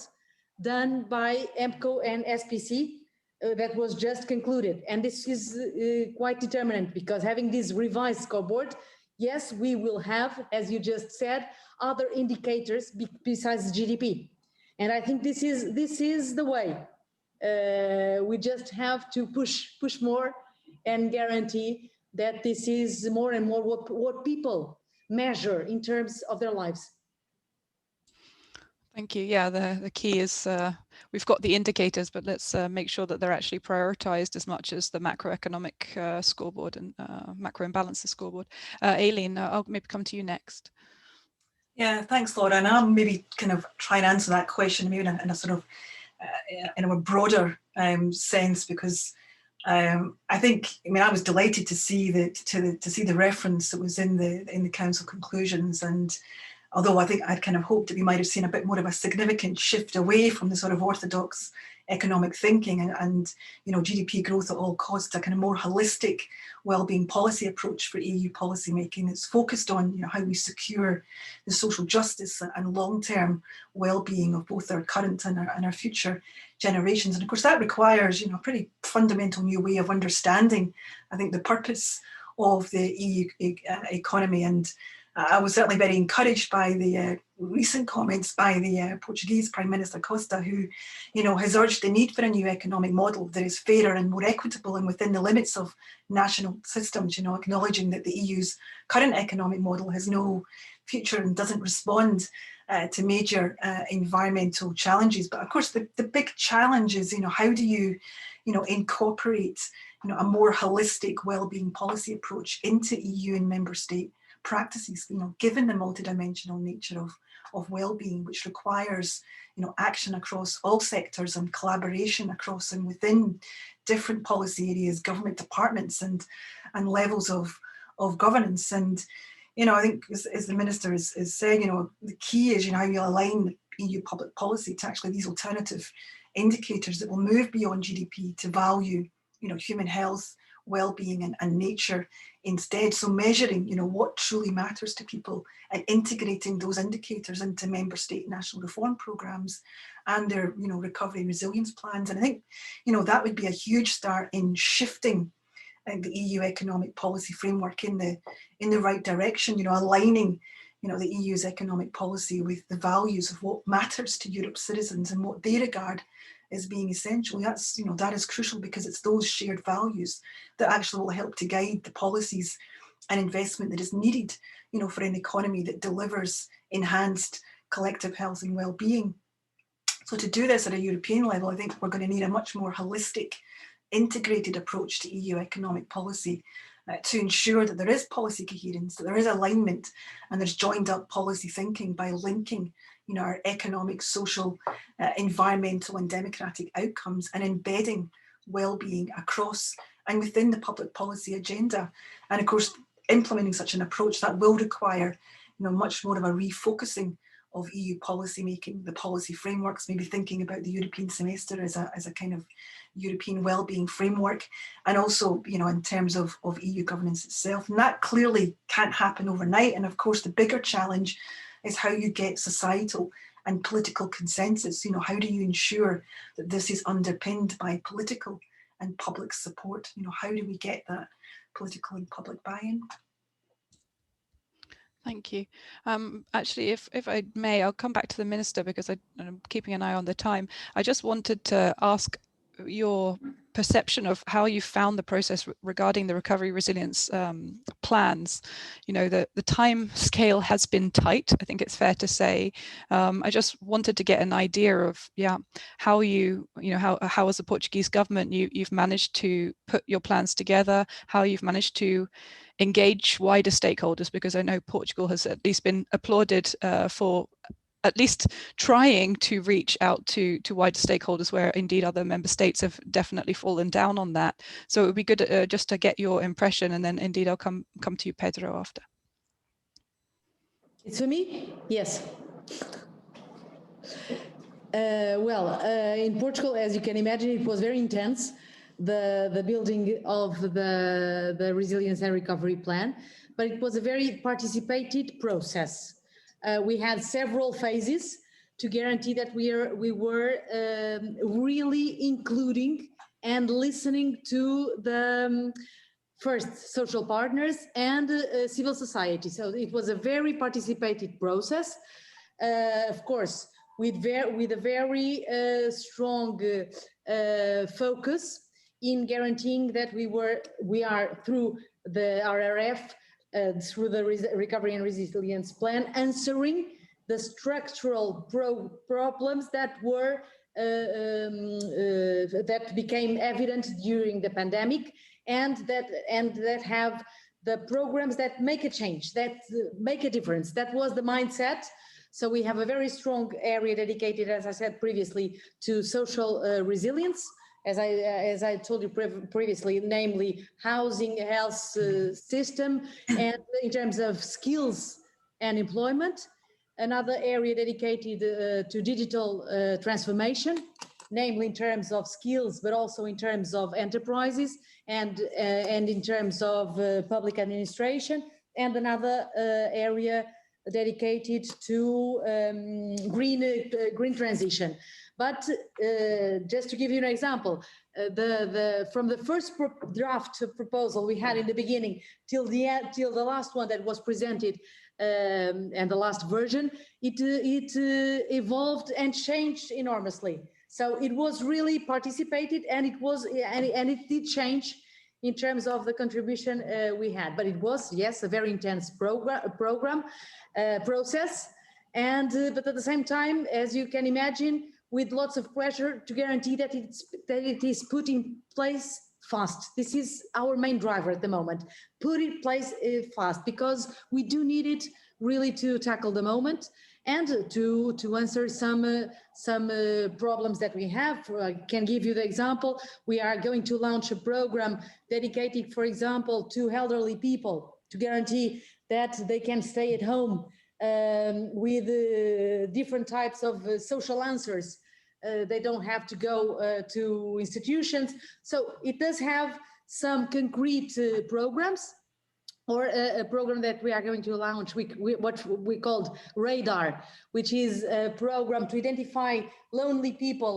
done by EMCO and SPC that was just concluded. And this is quite determinant, because having this revised scoreboard, yes, we will have, as you just said, other indicators besides GDP. And I think this is the way. We just have to push more and guarantee that this is more and more what people measure in terms of their lives. Thank you. Yeah, the key is we've got the indicators, but let's make sure that they're actually prioritized as much as the macroeconomic scoreboard and macro imbalances scoreboard. Aileen, I'll maybe come to you next. Yeah, thanks, Laura. And I'll maybe kind of try and answer that question maybe in a sort of in a broader sense, because I think, I mean, I was delighted to see the reference that was in the council conclusions, and although I think I'd kind of hoped that we might have seen a bit more of a significant shift away from the sort of orthodox economic thinking and you know, GDP growth at all costs, a kind of more holistic wellbeing policy approach for EU policy making that's focused on, you know, how we secure the social justice and long-term well-being of both our current and our future generations. And of course that requires, you know, a pretty fundamental new way of understanding, I think, the purpose of the EU economy. And I was certainly very encouraged by the recent comments by the Portuguese Prime Minister Costa, who, has urged the need for a new economic model that is fairer and more equitable and within the limits of national systems, acknowledging that the EU's current economic model has no future and doesn't respond to major environmental challenges. But of course, the big challenge is, how do you, incorporate, a more holistic wellbeing policy approach into EU and member state practices, given the multidimensional nature of well-being, which requires, action across all sectors and collaboration across and within different policy areas, government departments and levels of governance. And, I think as the Minister has said, the key is, how you align EU public policy to actually these alternative indicators that will move beyond GDP to value, human health, well-being and nature instead. So measuring, what truly matters to people and integrating those indicators into member state national reform programs and their, recovery and resilience plans. And I think, that would be a huge start in shifting the EU economic policy framework in the right direction, aligning, the EU's economic policy with the values of what matters to Europe's citizens and what they regard as being essential. That's, that is crucial, because it's those shared values that actually will help to guide the policies and investment that is needed, for an economy that delivers enhanced collective health and well-being. So to do this at a European level, I think we're going to need a much more holistic, integrated approach to EU economic policy to ensure that there is policy coherence, that there is alignment, and there's joined up policy thinking by linking, our economic, social, environmental and democratic outcomes and embedding well-being across and within the public policy agenda. And of course, implementing such an approach, that will require, much more of a refocusing of EU policy making, the policy frameworks, maybe thinking about the European semester as a kind of European wellbeing framework, and also, in terms of EU governance itself. And that clearly can't happen overnight. And of course, the bigger challenge is how you get societal and political consensus. How do you ensure that this is underpinned by political and public support? How do we get that political and public buy-in? Thank you. Actually, if I may, I'll come back to the Minister, because I'm keeping an eye on the time. I just wanted to ask your perception of how you found the process regarding the recovery resilience plans. The time scale has been tight, I think it's fair to say. I just wanted to get an idea of how how as a Portuguese government you've managed to put your plans together, how you've managed to engage wider stakeholders, because I know Portugal has at least been applauded for at least trying to reach out to wider stakeholders, where indeed other member states have definitely fallen down on that. So it would be good just to get your impression, and then indeed I'll come to you, Pedro, after. It's for me? Yes. In Portugal, as you can imagine, it was very intense, the building of the resilience and recovery plan, but it was a very participated process. We had several phases to guarantee that we were really including and listening to the first social partners and civil society. So it was a very participated process, of course, with a very strong focus in guaranteeing that we are through the RRF, through the Recovery and Resilience Plan, answering the structural problems that were that became evident during the pandemic, and that have the programs that make a change, that make a difference. That was the mindset. So we have a very strong area dedicated, as I said previously, to social resilience. As I told you previously, namely housing, health system, and in terms of skills and employment. Another area dedicated to digital transformation, namely in terms of skills, but also in terms of enterprises and in terms of public administration. And another area dedicated to green transition. But just to give you an example, from the first draft proposal we had in the beginning till the end, till the last one that was presented, and the last version, it evolved and changed enormously. So it was really participated, and it did change in terms of the contribution we had. But it was, yes, a very intense process, and but at the same time, as you can imagine, with lots of pressure to guarantee that it is put in place fast. This is our main driver at the moment. Put in place fast, because we do need it really to tackle the moment and to answer some problems that we have. I can give you the example. We are going to launch a program dedicated, for example, to elderly people, to guarantee that they can stay at home with different types of social answers. They don't have to go to institutions. So it does have some concrete programs, or a program that we are going to launch, what we called Radar, which is a program to identify lonely people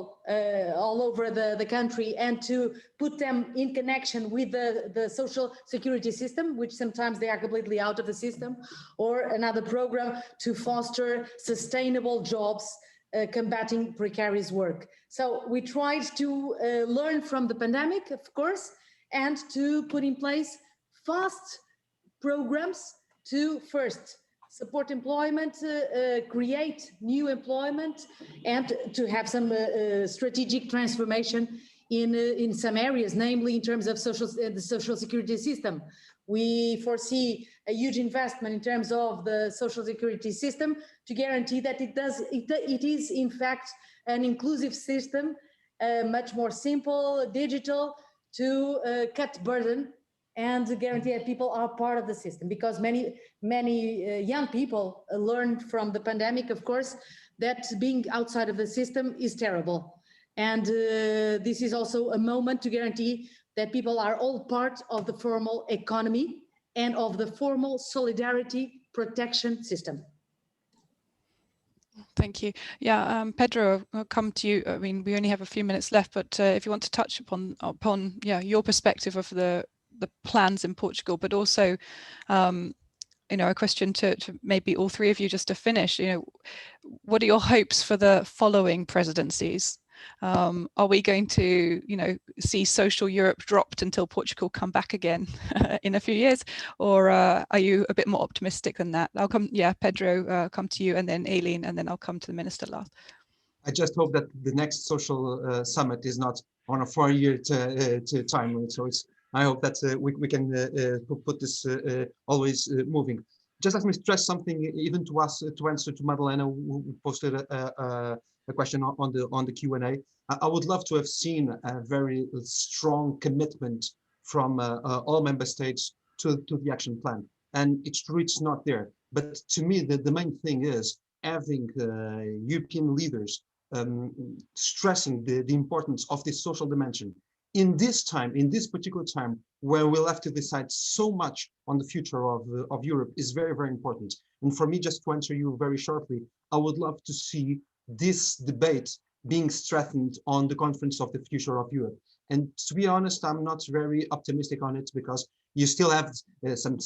all over the country and to put them in connection with the social security system, which sometimes they are completely out of the system, or another program to foster sustainable jobs, combating precarious work. So we tried to learn from the pandemic, of course, and to put in place fast programs to first support employment, create new employment, and to have some strategic transformation in some areas, namely in terms of the social security system. We foresee a huge investment in terms of the social security system to guarantee that it is in fact an inclusive system, much more simple, digital, to cut burden and guarantee that people are part of the system, because many young people learned from the pandemic, of course, that being outside of the system is terrible. And this is also a moment to guarantee that people are all part of the formal economy and of the formal solidarity protection system. Thank you. Yeah, Pedro, I'll come to you. I mean, we only have a few minutes left, but if you want to touch upon your perspective of the plans in Portugal, but also a question to maybe all three of you, just to finish. What are your hopes for the following presidencies? Are we going to see social Europe dropped until Portugal come back again in a few years, or are you a bit more optimistic than that? I'll come, Pedro, come to you, and then Aileen, and then I'll come to the minister last. I just hope that the next social summit is not on a 4-year time. So I hope that we can put this always moving. Just let me stress something, even to us, to answer to Madalena, who posted a question on the Q&A. I would love to have seen a very strong commitment from all member states to the action plan. And it's true, it's not there. But to me, the main thing is having European leaders stressing the importance of this social dimension in this time, in this particular time, where we'll have to decide so much on the future of Europe, is very, very important. And for me, just to answer you very shortly, I would love to see this debate being strengthened on the conference of the future of Europe. And to be honest, I'm not very optimistic on it, because you still have some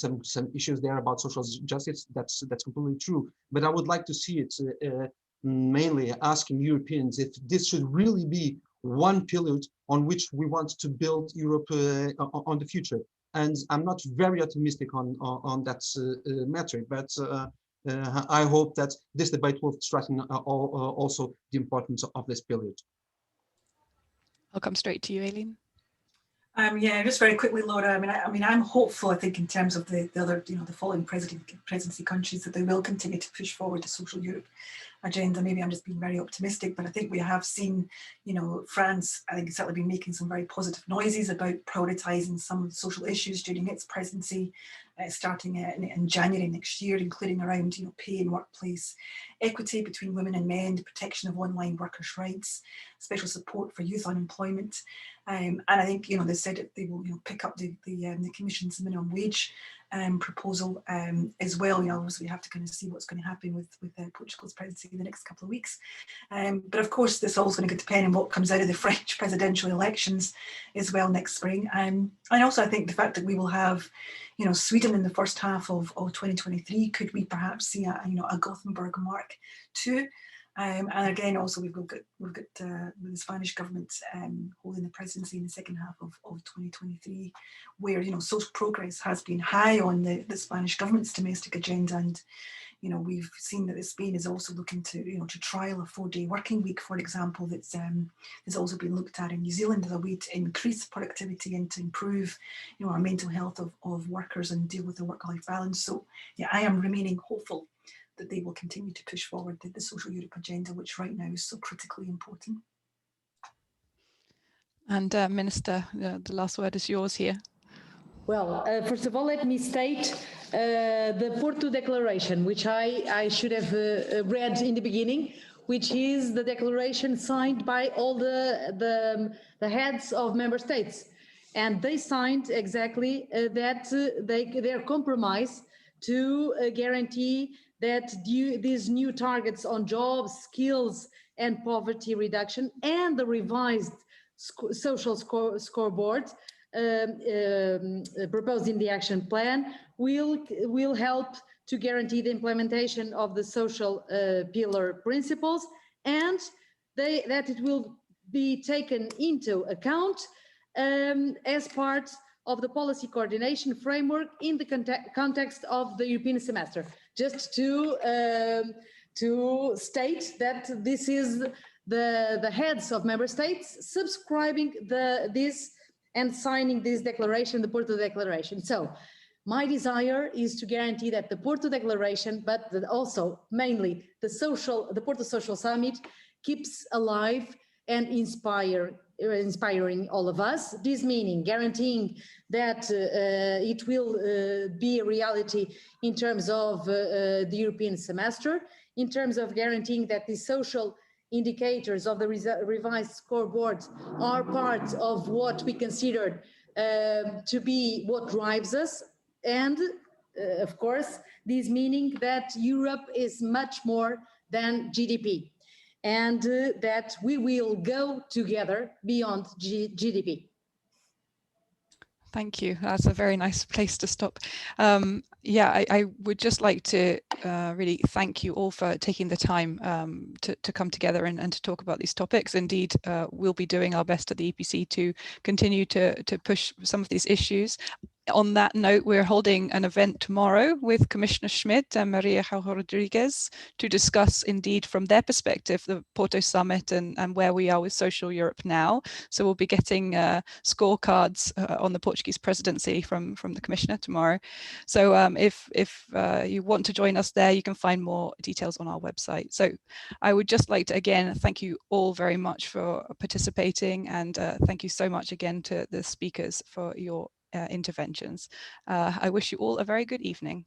issues there about social justice. That's completely true. But I would like to see it mainly asking Europeans if this should really be one pillar on which we want to build Europe on the future. And I'm not very optimistic on that matter, but I hope that this debate will strengthen also the importance of this period. I'll come straight to you, Aileen. Yeah, just very quickly, Laura. I mean, I'm hopeful. I think in terms of the other, the following presidency countries, that they will continue to push forward the social Europe agenda. Maybe I'm just being very optimistic, but I think we have seen, France, I think, has certainly been making some very positive noises about prioritising some social issues during its presidency, starting in January next year, including around pay and workplace equity between women and men, the protection of online workers' rights, special support for youth unemployment, and I think they said that they will pick up the Commission's minimum wage proposal as well. You know, obviously we have to kind of see what's going to happen with Portugal's presidency in the next couple of weeks. But of course, this is also going to depend on what comes out of the French presidential elections as well next spring. And also, I think the fact that we will have, you know, Sweden in the first half of 2023, could we perhaps see a Gothenburg Mark II? And again, also we've got the Spanish government holding the presidency in the second half of 2023, where, you know, social progress has been high on the Spanish government's domestic agenda. And, you know, we've seen that Spain is also looking to, you know, to trial a 4-day working week, for example, that's has also been looked at in New Zealand as a way to increase productivity and to improve, you know, our mental health of workers and deal with the work-life balance. So yeah, I am remaining hopeful that they will continue to push forward the Social Europe agenda, which right now is so critically important. And Minister, the last word is yours here. Well, first of all, let me state the Porto Declaration, which I should have read in the beginning, which is the declaration signed by all the heads of member states. And they signed exactly that their compromise to guarantee that these new targets on jobs, skills, and poverty reduction, and the revised social scoreboard proposed in the action plan will help to guarantee the implementation of the social pillar principles, and that it will be taken into account as part of the policy coordination framework in the context of the European semester. Just to state that this is the heads of member states subscribing this and signing this declaration, the Porto Declaration. So my desire is to guarantee that the Porto Declaration, but also mainly the Porto Social Summit, keeps alive and inspiring all of us. This meaning guaranteeing that it will be a reality in terms of the European semester, in terms of guaranteeing that the social indicators of the revised scoreboard are part of what we consider to be what drives us, and of course this meaning that Europe is much more than GDP, and that we will go together beyond GDP. Thank you. That's a very nice place to stop. Yeah, I would just like to really thank you all for taking the time to come together and to talk about these topics. Indeed, we'll be doing our best at the EPC to continue to push some of these issues. On that note, we're holding an event tomorrow with Commissioner Schmidt and Maria Rodriguez to discuss, indeed, from their perspective, the Porto Summit and where we are with Social Europe now. So we'll be getting scorecards on the Portuguese presidency from the Commissioner tomorrow. So if you want to join us there, you can find more details on our website. So I would just like to, again, thank you all very much for participating, and thank you so much again to the speakers for your interventions. I wish you all a very good evening.